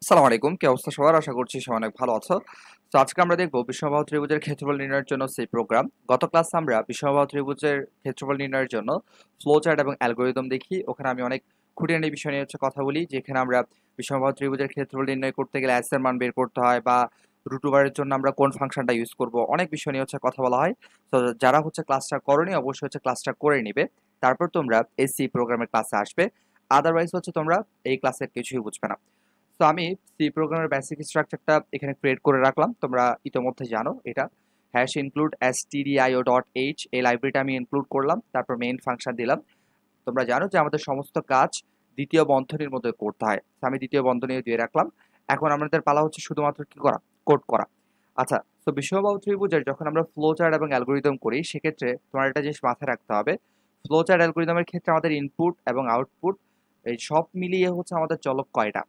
আসসালামু আলাইকুম। কি অবস্থা সবার? আশা করছি সবাই অনেক ভালো আছো। তো আজকে আমরা দেখব বিষমবাহু ত্রিভুজের ক্ষেত্রফল নির্ণয়ের জন্য সেই প্রোগ্রাম। গত ক্লাসে আমরা বিষমবাহু ত্রিভুজের ক্ষেত্রফল নির্ণয়ের জন্য ফ্লো চার্ট এবং অ্যালগরিদম দেখি। ওখানে আমি অনেক খুঁটিনাটি বিষয় নিয়ে কথা বলি, যেখানে আমরা বিষমবাহু ত্রিভুজের ক্ষেত্রফল নির্ণয় করতে গেলে s এর মান বের করতে হয়, বা রুট ওভারের জন্য আমরা কোন ফাংশনটা ইউজ করব, অনেক বিষয় নিয়ে কথা বলা হয়। তো যারা ক্লাসটা করোনি অবশ্যই ক্লাসটা করে নিবে, তারপর তোমরা এই সি প্রোগ্রামের ক্লাসে আসবে। আদারওয়াইজ তোমরা এই ক্লাসের কিছুই বুঝবে না। তো আমি সি প্রোগ্রামের বেসিক স্ট্রাকচারটা এখানে ক্রিয়েট করে রাখলাম, তোমরা ইতোমধ্যে জানো এটা। Hash include stdio dot H, এই লাইব্রেরিটা আমি ইনক্লুড করলাম, তারপর মেইন ফাংশন দিলাম। তোমরা জানো যে আমাদের সমস্ত কাজ দ্বিতীয় বন্ধনীর মধ্যে করতে হয়, তো আমি দ্বিতীয় বন্ধনী দিয়ে রাখলাম। এখন আমাদের পালা হচ্ছে শুধুমাত্র কি করা, কোড করা। আচ্ছা, তো বিষমবাহু ত্রিভুজের যখন আমরা ফ্লো চার্ট এবং অ্যালগরিদম করি, সেক্ষেত্রে তোমার একটা জিনিস মাথায় রাখতে হবে। ফ্লো চার্ট অ্যালগরিদমের ক্ষেত্রে আমাদের ইনপুট এবং আউটপুট এই সব মিলিয়ে আমাদের চলক কয়টা।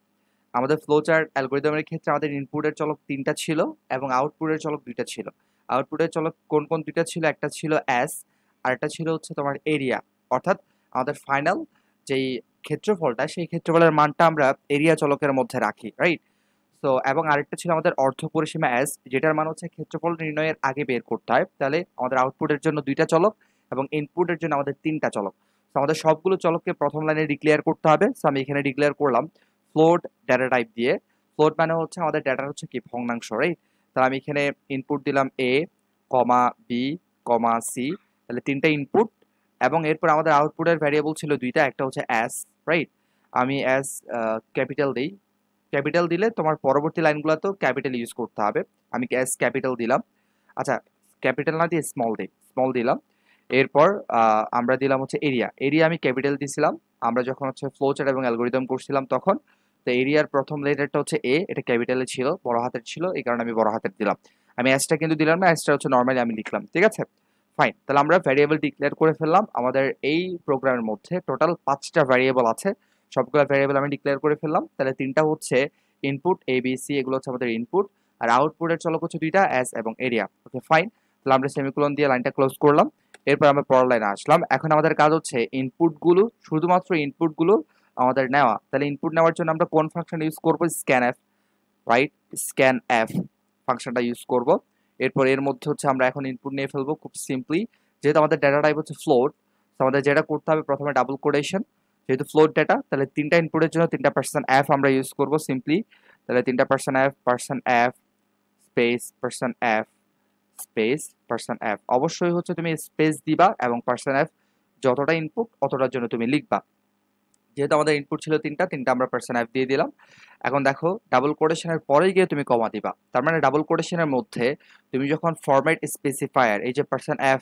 আমাদের ফ্লো চার্ট অ্যালগরিদমের ক্ষেত্রে আমাদের ইনপুটের চলক 3টা ছিল এবং আউটপুটের চলক 2টা ছিল। আউটপুটের চলক কোন কোন 2টা ছিল? একটা ছিল s, আর একটা ছিল তোমার এরিয়া। অর্থাৎ আমাদের ফাইনাল যেই ক্ষেত্রফলটা, সেই ক্ষেত্রফলের মানটা আমরা এরিয়া চলকের মধ্যে রাখি, রাইট? তো এবং আরেকটা ছিল আমাদের অর্ধ পরিসীমা s, যেটার মান ক্ষেত্রফল নির্ণয়ের আগে বের করতে হয়। তাহলে আমাদের আউটপুটের জন্য 2টা চলক এবং ইনপুটের জন্য আমাদের 3টা চলক। তো আমাদের সবগুলো চলককে প্রথম লাইনে ডিক্লেয়ার করতে হবে। তো আমি এখানে ডিক্লেয়ার করলাম ফ্লোট ডেটা টাইপ দিয়ে। ফ্লোট মানে আমাদের ডেটা কি ভগ্নাংশ, রাইট? তাহলে আমি এখানে ইনপুট দিলাম a, b, c, তাহলে 3টা ইনপুট। এবং এরপর আমাদের আউটপুটের ভ্যারিয়েবল ছিল 2টা, একটা s, রাইট? আমি s ক্যাপিটাল দিই। ক্যাপিটাল দিলে তোমার পরবর্তী লাইনগুলোতেও ক্যাপিটাল ইউজ করতে হবে। আমি s ক্যাপিটাল দিলাম। আচ্ছা, ক্যাপিটাল না দিয়ে স্মল দিই, স্মল দিলাম। এরপর আমরা দিলাম এরিয়া। এরিয়া আমি ক্যাপিটাল দিছিলাম আমরা যখন ফ্লো চার্ট এবং অ্যালগরিদম করছিলাম তখন। তো এরিয়ার প্রথম লেটারটা এ, এটা ক্যাপিটালে ছিল, বড় হাতের ছিল, এই কারণে আমি বড় হাতের দিলাম। আমি এসটা কিন্তু দিলাম না, এসটা নরমালি আমি লিখলাম, ঠিক আছে? ফাইন, তাহলে আমরা ভ্যারিয়েবল ডিক্লেয়ার করে ফেললাম। আমাদের এই প্রোগ্রামের মধ্যে টোটাল 5টা ভ্যারিয়েবল আছে। সবগুলো ভ্যারিয়েবল আমি ডিক্লেয়ার করে ফেললাম। তাহলে 3টা ইনপুট এ বি সি, এগুলো আমাদের ইনপুট। আর আউটপুটের চলক 2টা, এস এবং এরিয়া। ওকে, ফাইন। তাহলে আমরা সেমিকোলন দিয়ে লাইনটা ক্লোজ করলাম। এরপর আমরা পরের লাইনে আসলাম। এখন আমাদের কাজ ইনপুটগুলো, শুধুমাত্র ইনপুটগুলো আমাদের নেওয়া। তাহলে ইনপুট নেওয়ার জন্য আমরা কোন ফাংশন ইউজ করব? Scan F, right? Scan F ফাংশনটা ইউজ করব। এরপর এর মধ্যে আমরা এখন ইনপুট নিয়ে ফেলবো খুব সিম্পলি। যেহেতু আমাদের ডেটা টাইপ ফ্লোট, তো আমাদের যেটা করতে হবে প্রথমে ডাবল কোটেশন। যেহেতু ফ্লোট ডেটা, তাহলে 3টা ইনপুটের জন্য 3টা পার্সেন্ট এফ আমরা ইউজ করব সিম্পলি। তাহলে 3টা percent F space percent F space percent F. অবশ্যই তুমি স্পেস দিবা এবং পার্সেন্ট এফ যতটা ইনপুট অতটার জন্য তুমি লিখবা। যেহেতু আমাদের ইনপুট ছিল 3টা, আমরা পার্সেন্ট এফ দিয়ে দিলাম। এখন দেখো, ডাবল কোটেশনের পরেই গিয়ে তুমি কমা দিবা। তার মানে ডাবল কোটেশনের মধ্যে তুমি যখন ফরম্যাট স্পেসিফায়ার, এই যে পার্সেন্ট এফ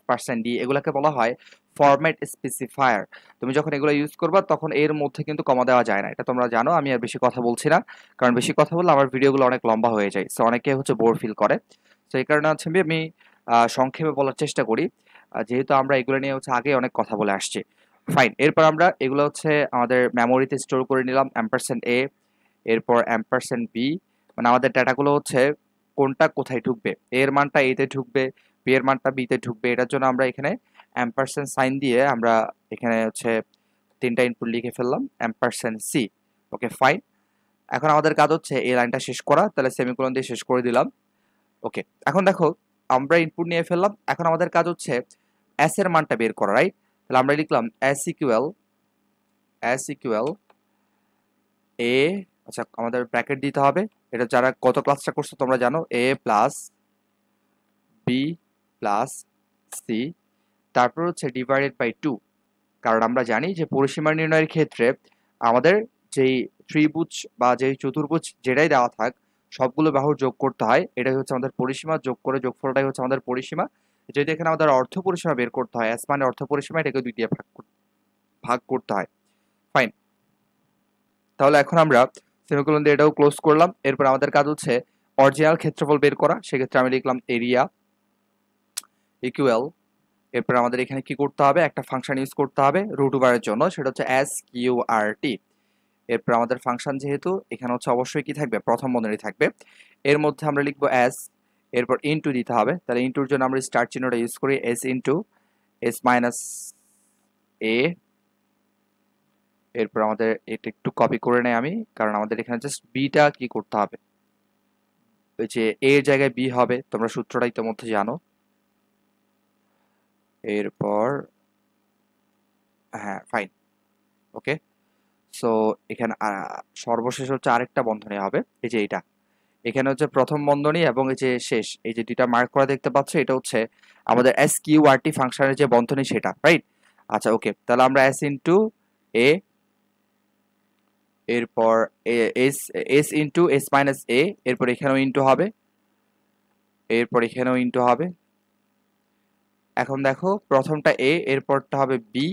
পার্সেন্ট ডি, এগুলোকে বলা হয় ফরম্যাট স্পেসিফায়ার। তুমি যখন এগুলো ইউজ করবা তখন এর মধ্যে কিন্তু কমা দেওয়া যায় না, এটা তোমরা জানো। আমি আর বেশি কথা বলছি না, কারণ বেশি কথা বললে আমার ভিডিওগুলো অনেক লম্বা হয়ে যায়, সো অনেকে বোর ফিল করে। তো এই কারণে আমি সংক্ষেপে বলার চেষ্টা করি, যেহেতু আমরা এগুলো নিয়ে আগে অনেক কথা বলে আসছি। ফাইন, এরপর আমরা এগুলো আমাদের মেমোরিতে স্টোর করে নিলাম, অ্যাম্পারসেন্ট এ, এরপর অ্যাম্পারসেন্ট বি। মানে আমাদের ডাটাগুলো কোনটা কোথায় ঢুকবে, এর মানটা এতে ঢুকবে, বি এর মানটা বিতে ঢুকবে। এটার জন্য আমরা এখানে অ্যাম্পারসেন্ট সাইন দিয়ে আমরা এখানে 3টা ইনপুট লিখে ফেললাম, অ্যাম্পারসেন্ট সি। ওকে, ফাইন। এখন আমাদের কাজ এই লাইনটা শেষ করা, তাহলে সেমিকোলন দিয়ে শেষ করে দিলাম। ওকে, এখন দেখো, আমরা ইনপুট নিয়ে ফেললাম। এখন আমাদের কাজ এস এর মানটা বের করা, রাইট? তাহলে আমরা লিখলাম এস ইকুয়াল এ। আচ্ছা, আমাদের ব্র্যাকেট দিতে হবে। এটা যারা কত ক্লাসটা করছো তোমরা জানো, এ প্লাস বি প্লাস সি, তারপর ডিভাইডেড বাই 2। কারণ আমরা জানি যে পরিসীমা নির্ণয়ের ক্ষেত্রে আমাদের যেই ত্রিভুজ বা যেই চতুর্ভুজ যেটাই দেওয়া থাক, সবগুলো বাহুর যোগ করতে হয়। এটাই আমাদের পরিসীমা, যোগ করে যোগফলটাই আমাদের পরিসীমা। যদি এখানে আমাদের অর্ধ পরিসীমা বের করতে হয়, এস মানে অর্ধ পরিসীমা, এটাকে 2 দিয়ে ভাগ করতে হয়। ফাইন, তাহলে এখন আমরা সেমিকোলন দিয়ে এটাও ক্লোজ করলাম। এরপর আমাদের কাজ অরিজিনাল ক্ষেত্রফল বের করা। সেক্ষেত্রে আমি লিখলাম এরিয়া ইকুয়াল, এরপর আমাদের এখানে কি করতে হবে, একটা ফাংশন ইউজ করতে হবে রুট ওভারের জন্য, সেটা এস কিউ আর টি। এরপর আমাদের ফাংশন যেহেতু এখানে অবশ্যই কি থাকবে, প্রথম বন্ধনী থাকবে। এর মধ্যে আমরা লিখবো এস, এরপর ইনটু দিতে হবে। তাহলে ইনটুর জন্য আমরা স্টার চিহ্নটা ইউজ করি, S into S minus A এরপর আমাদের এটা একটু কপি করে নেই আমি, কারণ আমাদের এখানে জাস্ট বিটা কি করতে হবে, ওই যে এ এর জায়গায় বি হবে, তোমরা সূত্রটা ইতিমধ্যে জানো। এরপর হ্যাঁ ফাইন, ওকে। সো এখানে সর্বশেষ হচ্ছে আরেকটা বন্ধনী হবে, এই যে এইটা, এখানে হচ্ছে প্রথম বন্ধনী এবং এই যে শেষ, এই যে দুইটা মার্ক করা দেখতে পাচ্ছ, এটা হচ্ছে আমাদের এস কিউ আর টি ফাংশনের যে বন্ধনী সেটা, রাইট? আচ্ছা ওকে, তাহলে আমরা এস ইন্টু এ, এরপর S S into S minus A, এরপর এখানেও ইন্টু হবে, এরপর এখানেও ইন্টু হবে। এখন দেখো প্রথমটা এ, এরপরটা হবে বি,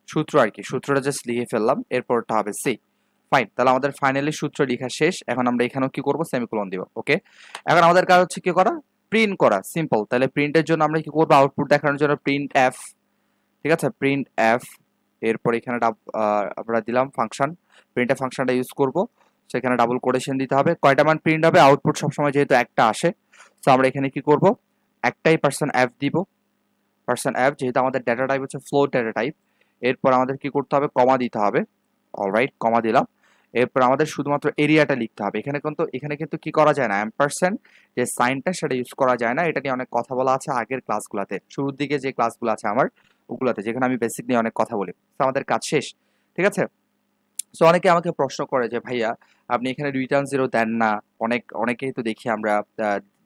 সূত্র আর কি, সূত্রটা জাস্ট লিখে ফেললাম, এরপরটা হবে সি। ফাইন, তাহলে আমাদের ফাইনালি সূত্র লেখা শেষ। এখন আমরা এখানেও কি করব, সেমিকোলন দিব, ওকে। এখন আমাদের কাজ হচ্ছে কি করা, প্রিন্ট করা, সিম্পল। তাহলে প্রিন্টের জন্য আমরা কি করব, আউটপুট দেখানোর জন্য প্রিন্ট এফ, ঠিক আছে, প্রিন্ট এফ। এরপর এখানে আমরা দিলাম ফাংশন, প্রিন্ট এফ ফাংশনটা ইউজ করব, সেখানে ডাবল কোটেশন দিতে হবে। কয়টা মান প্রিন্ট হবে, আউটপুট সবসময় যেহেতু একটা আসে, তো আমরা এখানে কি করব, একটাই পার্সন এফ দিব, পার্সন এফ, যেহেতু আমাদের ডেটা টাইপ হচ্ছে ফ্লোট ডেটা টাইপ। এরপর আমাদের কি করতে হবে, কমা দিতে হবে, অলরাইট কমা দিলাম। এরপর আমাদের শুধুমাত্র এরিয়াটা লিখতে হবে। এখানে কিন্তু কি করা যায় না, অ্যাম্পারস্যান্ড যে সাইনটা সেটা ইউজ করা যায় না। এটা নিয়ে অনেক কথা বলা আছে আগের ক্লাসগুলোতে, শুরুর দিকে যে ক্লাসগুলো আছে আমার ওগুলাতে, যেখানে আমি বেসিক নিয়ে অনেক কথা বলি। তো আমাদের কাজ শেষ, ঠিক আছে। সো অনেকে আমাকে প্রশ্ন করে যে ভাইয়া আপনি এখানে রিটার্ন জিরো দেন না, অনেকেই তো দেখি আমরা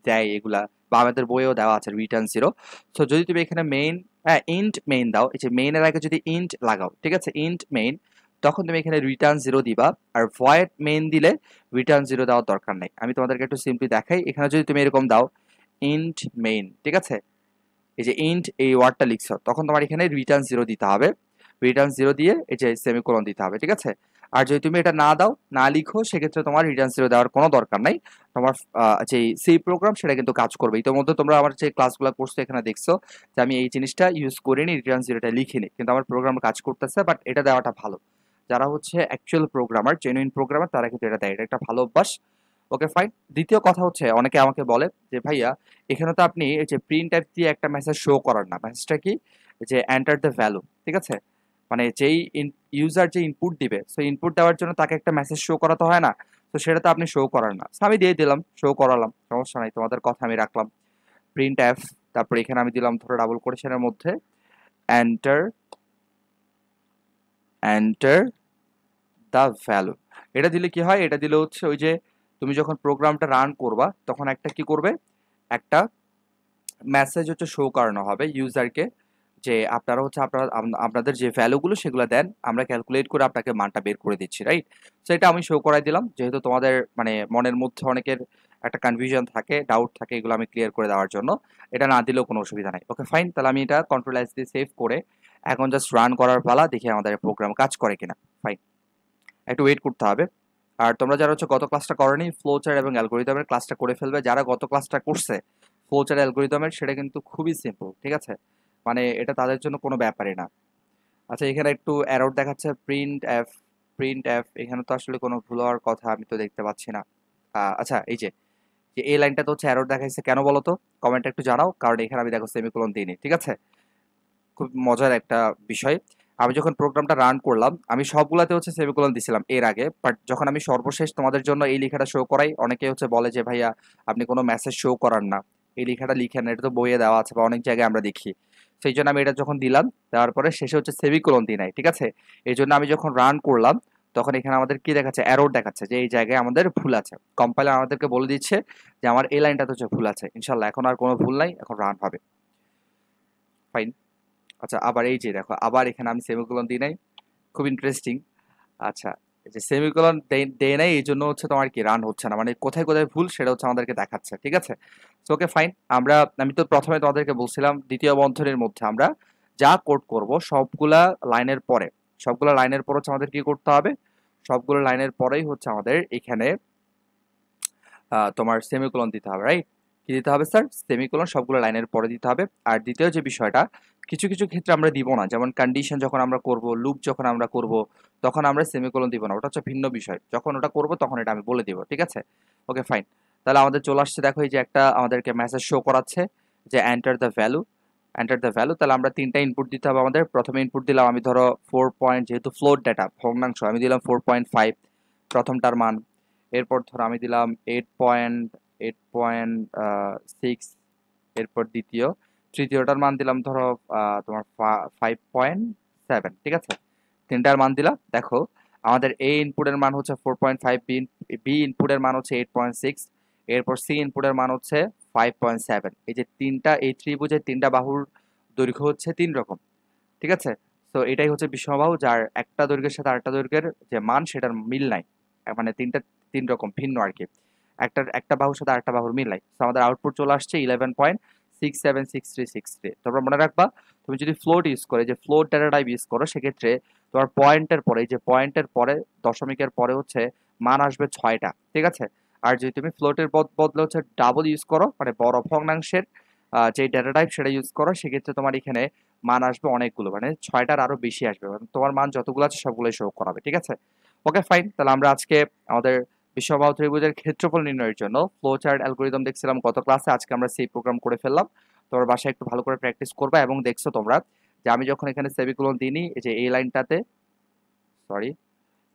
দেয় এগুলা, বা আমাদের বইয়েও দেওয়া আছে রিটার্ন জিরো। সো যদি তুমি এখানে মেইন, হ্যাঁ ইন্ট মেইন দাও, এই যে মেইনের আগে যদি ইন্ট লাগাও, ঠিক আছে, ইন্ট মেইন, তখন তুমি এখানে রিটার্ন জিরো দিবা। আর ভয়েড মেইন দিলে রিটার্ন জিরো দেওয়ার দরকার নেই। আমি তোমাদেরকে একটু সিম্পলি দেখাই, এখানে যদি তুমি এরকম দাও ইন্ট মেইন, ঠিক আছে, এই যে ইন্ট এই ওয়ার্ডটা লিখছো, তখন তোমার এখানে রিটার্ন জিরো দিতে হবে, রিটার্ন জিরো দিয়ে এই যে সেমিকোলন দিতে হবে, ঠিক আছে। আর যদি তুমি এটা না দাও, না লিখো, সেক্ষেত্রে তোমার রিটার্ন জিরো দেওয়ার কোনো দরকার নাই। তোমার যে সি প্রোগ্রাম সেটা কিন্তু কাজ করবে। ইতিমধ্যে তোমরা আমার যে ক্লাসগুলো করছো এখানে দেখছো যে আমি এই জিনিসটা ইউজ করিনি, রিটার্ন জিরোটা লিখিনি, কিন্তু আমার প্রোগ্রাম কাজ করতেছে। বাট এটা দেওয়াটা ভালো, যারা হচ্ছে অ্যাকচুয়াল প্রোগ্রামার, জেনুইন প্রোগ্রামার, তারা কিন্তু এটা দেয়, এটা একটা ভালো অভ্যাস। Okay fine. দ্বিতীয় কথা হচ্ছে, অনেকে আমাকে বলে যে ভাইয়া এখানে তো আপনি এই যে প্রিন্ট টাইপ দিয়ে একটা মেসেজ শো করার না, মেসেজটা কি, যে এন্টার দ্য ভ্যালু, ঠিক আছে, মানে যেই ইউজার যে ইনপুট দিবে, সেই ইনপুট দেওয়ার জন্য তাকে একটা মেসেজ শো করাতে হয় না, তো সেটা তো আপনি শো করার না। So আমি দিয়ে দিলাম, শো করালাম, সমস্যা নাই, তোমাদের কথা আমি রাখলাম। প্রিন্ট এফ, তারপর এখানে আমি দিলাম ধরো ডাবল কোটেশনের মধ্যে এন্টার, এন্টার দ্য ভ্যালু। এটা দিলে কি হয়, এটা দিলে হচ্ছে ওই যে তুমি যখন প্রোগ্রামটা রান করবা তখন একটা কি করবে, একটা মেসেজ হচ্ছে শো করানো হবে ইউজারকে, যে আপনারা হচ্ছে আপনাদের যে ভ্যালুগুলো সেগুলো দেন, আমরা ক্যালকুলেট করে আপনাকে মানটা বের করে দিচ্ছি, রাইট? সো এটা আমি শো করাই দিলাম, যেহেতু তোমাদের মানে মনের মধ্যে অনেকের একটা কনফিউশন থাকে, ডাউট থাকে, এগুলো আমি ক্লিয়ার করে দেওয়ার জন্য। এটা না দিলেও কোনো অসুবিধা নাই, ওকে ফাইন। তাহলে আমি এটা কন্ট্রোল এস দিয়ে সেভ করে এখন জাস্ট রান করার পালা, দেখি আমাদের প্রোগ্রাম কাজ করে কিনা। ফাইন, একটু ওয়েট করতে হবে। আর তোমরা যারা হচ্ছে গত ক্লাসটা করনি, ফ্লোচার্ট এবং অ্যালগরিদমের ক্লাসটা করে ফেলবে। যারা গত ক্লাসটা করছে ফ্লোচার্ট অ্যালগরিদমের, সেটা কিন্তু খুবই সিম্পল, ঠিক আছে, মানে এটা তাদের জন্য কোনো ব্যাপারই না। আচ্ছা এখানে একটু এরর দেখাচ্ছে, প্রিন্ট এফ, প্রিন্ট এফ, এখানে তো আসলে কোনো ভুল হওয়ার কথা আমি তো দেখতে পাচ্ছি না। আচ্ছা এই যে যে এই লাইনটা তো হচ্ছে এরর দেখাইছে, কেন বলো তো, কমেন্টে একটু জানাও, কারণ এখানে আমি দেখো সেমিকোলন দিইনি, ঠিক আছে। খুব মজার একটা বিষয়, আমি যখন প্রোগ্রামটা রান করলাম আমি সবগুলাতে হচ্ছে সেমিকোলন দিছিলাম এর আগে, বাট যখন আমি সর্বশেষ তোমাদের জন্য এই লেখাটা শো করাই, অনেকে হচ্ছে বলে যে ভাইয়া আপনি কোনো মেসেজ শো করার না, এই লেখাটা লিখেন, এটা তো বইয়ে দেওয়া আছে বা অনেক জায়গায় আমরা দেখি। সেই জন্য আমি এটা যখন দিলাম, দেওয়ার পরে শেষে হচ্ছে সেমিকোলন দিই নাই, ঠিক আছে। এই জন্য আমি যখন রান করলাম তখন এখানে আমাদের কি দেখাচ্ছে, এরর দেখাচ্ছে, যে এই জায়গায় আমাদের ভুল আছে। কম্পাইলার আমাদেরকে বলে দিচ্ছে যে আমার এই লাইনটাতে হচ্ছে ভুল আছে। ইনশাল্লাহ এখন আর কোনো ভুল নাই, এখন রান হবে। ফাইন। আচ্ছা আবার এই যে দেখো, আবার এখানে আমি সেমিকোলন দিই নাই, খুব ইন্টারেস্টিং। আচ্ছা, এই যে সেমিকোলন দেয় নাই, এই জন্য হচ্ছে তোমার কি রান হচ্ছে না, মানে কোথায় কোথায় ভুল সেটা হচ্ছে আমাদেরকে দেখাচ্ছে, ঠিক আছে। Okay fine. আমি তো প্রথমে তোমাদেরকে বলছিলাম দ্বিতীয় বন্ধনীর মধ্যে আমরা যা কোড করব সবগুলা লাইনের পরে, সবগুলা লাইনের পর হচ্ছে আমাদের কি করতে হবে, সবগুলো লাইনের পরেই হচ্ছে আমাদের এখানে তোমার সেমিকোলন দিতে হবে, রাইট? কি দিতে হবে স্যার, সেমিকোলন সবগুলো লাইনের পরে দিতে হবে। আর দ্বিতীয় যে বিষয়টা, কিছু কিছু ক্ষেত্রে আমরা দিব না, যেমন কন্ডিশন যখন আমরা করব, লুপ যখন আমরা করব, তখন আমরা সেমিকোলন দিব না, ওটা হচ্ছে ভিন্ন বিষয়। যখন ওটা করব তখন এটা আমি বলে দিব, ঠিক আছে। Okay fine. তাহলে আমাদের চলে আসছে, দেখো এই যে একটা আমাদেরকে মেসেজ শো করাচ্ছে যে enter the value. Enter the value. তাহলে আমরা তিনটা ইনপুট দিতে হবে আমাদের। প্রথমে ইনপুট দিলাম আমি ধরো 4 পয়েন্ট, যেহেতু ফ্লোট ডেটা ভগ্নাংশ, আমি দিলাম 4.5 প্রথমটার মান। এরপর ধরো আমি দিলাম 8.6, এরপর তৃতীয়টার মান দিলাম ধরো তোমার 5.7। ঠিক আছে, তিনটার মান দিলাম। দেখো আমাদের এ ইনপুটের মান হচ্ছে 4.5, বি ইনপুটের মান হচ্ছে 8.6, এরপর সি ইনপুটের মান হচ্ছে 5.7। এই যে তিনটা, এই ত্রিভুজের তিনটা বাহুর দৈর্ঘ্য হচ্ছে 3 রকম। ঠিক আছে, তো এটাই হচ্ছে বিষমবাহু, যার একটা দৈর্ঘ্যের সাথে আরেকটা দৈর্ঘ্যের যে মান সেটার মিল নাই, মানে তিনটা 3 রকম ভিন্ন আর কি। একটা বাহুর সাথে আরেকটা বাহুর মিল নাই। তো আমাদের আউটপুট চলে আসছে 11.676363। তোমরা মনে রাখবা, তুমি যদি ফ্লোট ইউজ করে, যে ফ্লোট ডেটা টাইপ ইউজ করো, সেক্ষেত্রে তোমার পয়েন্টের পরে, এই যে পয়েন্টের পরে দশমিকের পরে হচ্ছে মান আসবে 6টা। ঠিক আছে, আর যদি তুমি ফ্লোটের বদলে হচ্ছে ডাবল ইউজ করো, মানে বড় ভগ্নাংশের যে ডেটা টাইপ সেটা ইউজ করো, সেক্ষেত্রে তোমার এখানে মান আসবে অনেকগুলো, মানে 6টার আরো বেশি আসবে, মানে তোমার মান যতগুলো আছে সবগুলোই শো করাবে। ঠিক আছে, ওকে ফাইন। তাহলে আমরা আজকে আমাদের বিষমবাহু ত্রিভুজের ক্ষেত্রফল নির্ণয়ের জন্য ফ্লো চার্ট অ্যালগরিদম দেখছিলাম গত ক্লাসে। আজকে আমরা সেই প্রোগ্রাম করে ফেললাম। তোমার বাসায় একটু ভালো করে প্র্যাকটিস করবা, এবং দেখছো তোমরা যে আমি যখন এখানে সেমিকোলন দিইনি, এই যে এই লাইনটাতে, সরি,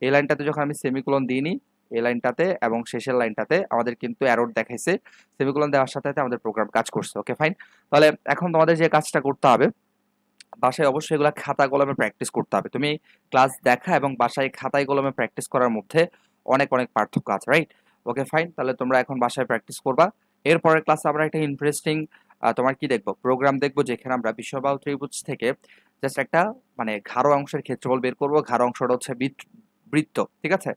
এই লাইনটাতে যখন আমি সেমিকোলন দিইনি, এই লাইনটাতে এবং শেষের লাইনটাতে আমাদের কিন্তু এরর দেখাইছে। সেমিকোলন দেওয়ার সাথে সাথে আমাদের প্রোগ্রাম কাজ করছে। Okay fine. তাহলে এখন তোমাদের যে কাজটা করতে হবে, বাসায় অবশ্যই এগুলো খাতা কলমে প্র্যাকটিস করতে হবে। তুমি ক্লাস দেখা এবং বাসায় খাতায় কলমে প্র্যাকটিস করার মধ্যে অনেক অনেক পার্থক্য আছে, রাইট? ওকে ফাইন, তাহলে তোমরা এখন বাসায় প্র্যাকটিস করবা। এরপরের ক্লাসে আমরা একটা ইন্টারেস্টিং তোমার কি দেখবো, প্রোগ্রাম দেখবো, যেখানে আমরা বিষমবাহু ত্রিভুজ থেকে জাস্ট একটা মানে ঘাড়ো অংশের ক্ষেত্রফল বের করবো। ঘাড়ো অংশটা হচ্ছে বৃত্ত। ঠিক আছে,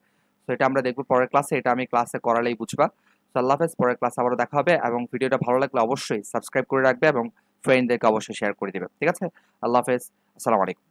তো এটা আমরা দেখবো পরের ক্লাসে। এটা আমি ক্লাসে করালেই বুঝবা। তো আল্লাহ হাফেজ, পরের ক্লাসে আবারও দেখা হবে, এবং ভিডিওটা ভালো লাগলে অবশ্যই সাবস্ক্রাইব করে রাখবে এবং ফ্রেন্ডদেরকে অবশ্যই শেয়ার করে দিবে। ঠিক আছে, আল্লাহ হাফেজ, আসসালামু আলাইকুম।